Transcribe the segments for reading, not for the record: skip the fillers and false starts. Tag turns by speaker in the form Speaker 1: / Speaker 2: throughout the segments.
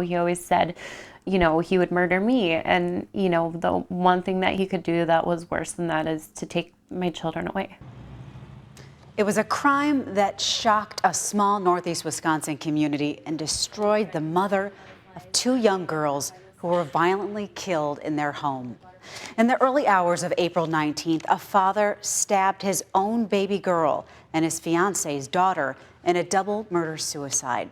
Speaker 1: He always said, he would murder me. And, the one thing that he could do that was worse than that is to take my children away.
Speaker 2: It was a crime that shocked a small Northeast Wisconsin community and destroyed the mother of two young girls who were violently killed in their home. In the early hours of April 19th, a father stabbed his own baby girl and his fiance's daughter in a double murder-suicide.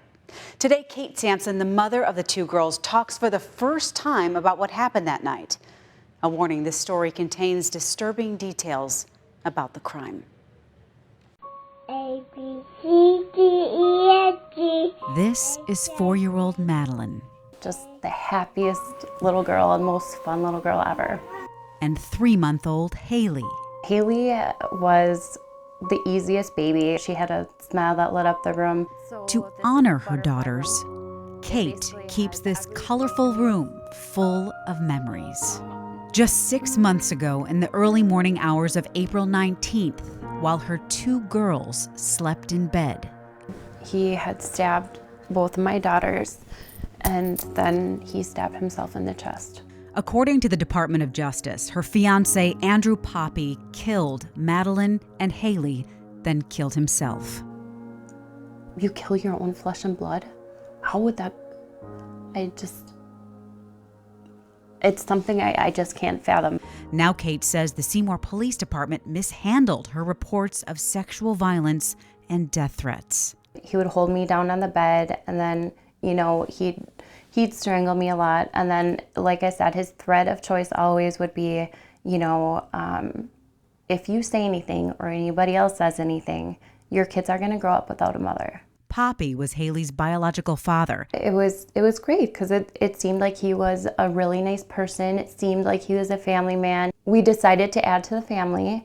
Speaker 2: Today, Kate Sampson, the mother of the two girls, talks for the first time about what happened that night. A warning, this story contains disturbing details about the crime.
Speaker 3: A, B, C, D, E, F, G.
Speaker 2: This is 4-year-old Madeline.
Speaker 1: Just the happiest little girl and most fun little girl ever.
Speaker 2: And 3-month-old Haley.
Speaker 1: Haley was the easiest baby. She had a smile that lit up the room.
Speaker 2: To honor her daughters, Kate keeps this colorful room full of memories. Just 6 months ago, in the early morning hours of April 19th, while her two girls slept in bed,
Speaker 1: He had stabbed both of my daughters, and then he stabbed himself in the chest.
Speaker 2: according to the Department of Justice, her fiancé, Andrew Poppy, killed Madeline and Haley, then killed himself.
Speaker 1: You kill your own flesh and blood? How would that... It's something I just can't fathom.
Speaker 2: Now Kate says the Seymour Police Department mishandled her reports of sexual violence and death threats.
Speaker 1: He would hold me down on the bed, and then, he'd strangle me a lot. And then, like I said, his threat of choice always would be, if you say anything or anybody else says anything, your kids are going to grow up without a mother.
Speaker 2: Poppy was Haley's biological father.
Speaker 1: It was great because it seemed like he was a really nice person. It seemed like he was a family man. We decided to add to the family.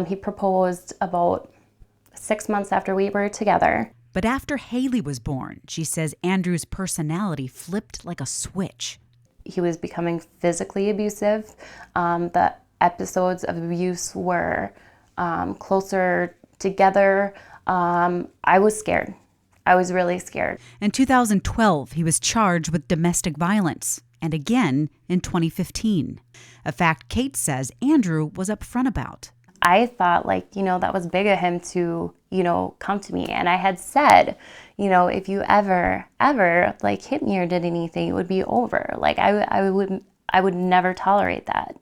Speaker 1: He proposed about 6 months after we were together.
Speaker 2: But after Haley was born, she says Andrew's personality flipped like a switch.
Speaker 1: He was becoming physically abusive. The episodes of abuse were closer together. I was scared. I was really scared.
Speaker 2: In 2012, he was charged with domestic violence, and again in 2015. A fact Kate says Andrew was upfront about.
Speaker 1: I thought, that was big of him to, come to me. And I had said, if you ever, hit me or did anything, it would be over. I would never tolerate that.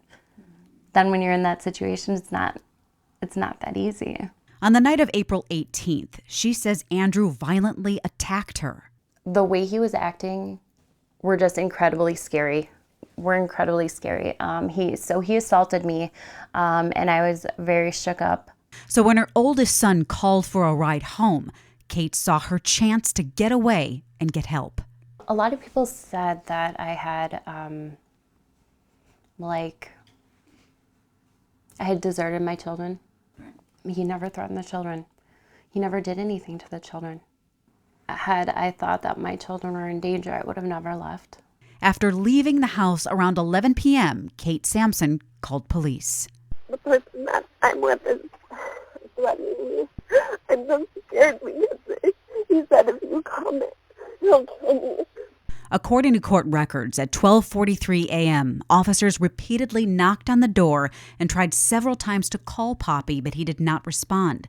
Speaker 1: Then when you're in that situation, it's not that easy.
Speaker 2: On the night of April 18th, she says Andrew violently attacked her.
Speaker 1: The way he was acting were just incredibly scary. He assaulted me, and I was very shook up.
Speaker 2: So when her oldest son called for a ride home, Kate saw her chance to get away and get help.
Speaker 1: A lot of people said that I had, I had deserted my children. He never threatened the children. He never did anything to the children. Had I thought that my children were in danger, I would have never left.
Speaker 2: After leaving the house around 11 p.m., Kate Sampson called police.
Speaker 3: The person that I'm with is threatening me. I'm so scared because he said if you come, he'll kill me.
Speaker 2: According to court records, at 12:43 a.m., officers repeatedly knocked on the door and tried several times to call Poppy, but he did not respond.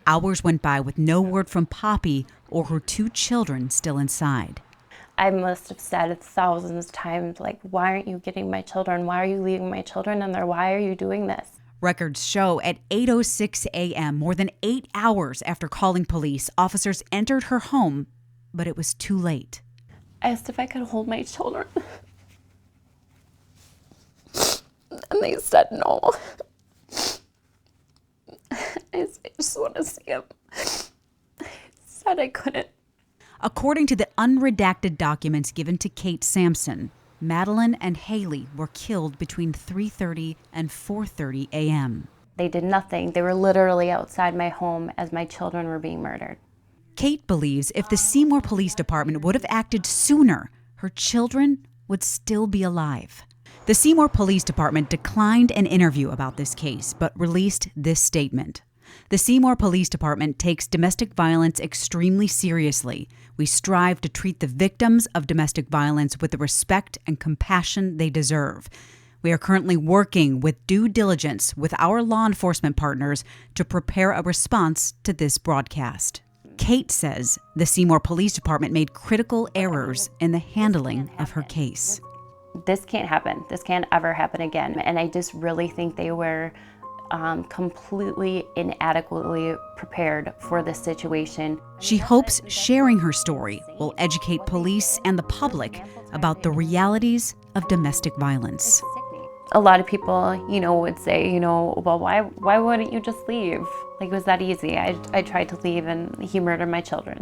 Speaker 2: Hours went by with no word from Poppy or her two children still inside.
Speaker 1: I must have said thousands of times, why aren't you getting my children? Why are you leaving my children in there? Why are you doing this?
Speaker 2: Records show at 8:06 a.m., more than 8 hours after calling police, officers entered her home, but it was too late.
Speaker 1: I asked if I could hold my children. And they said no. I just want to see them. I said I couldn't.
Speaker 2: According to the unredacted documents given to Kate Sampson, Madeline and Haley were killed between 3:30 and 4:30 a.m.
Speaker 1: They did nothing. They were literally outside my home as my children were being murdered.
Speaker 2: Kate believes if the Seymour Police Department would have acted sooner, her children would still be alive. The Seymour Police Department declined an interview about this case, but released this statement. The Seymour Police Department takes domestic violence extremely seriously. we strive to treat the victims of domestic violence with the respect and compassion they deserve. We are currently working with due diligence with our law enforcement partners to prepare a response to this broadcast. Kate says the Seymour Police Department made critical errors in the handling of her case.
Speaker 1: This can't happen. This can't ever happen again. And I just really think they were completely inadequately prepared for this situation.
Speaker 2: She hopes sharing her story will educate police and the public about the realities of domestic violence.
Speaker 1: A lot of people, would say, well, why wouldn't you just leave? Like, it was that easy. I tried to leave and he murdered my children.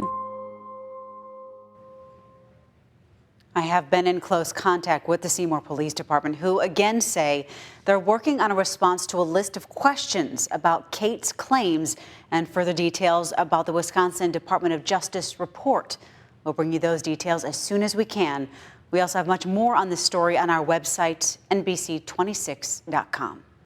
Speaker 2: I have been in close contact with the Seymour Police Department, who again say they're working on a response to a list of questions about Kate's claims and further details about the Wisconsin Department of Justice report. We'll bring you those details as soon as we can. We also have much more on this story on our website, NBC26.com.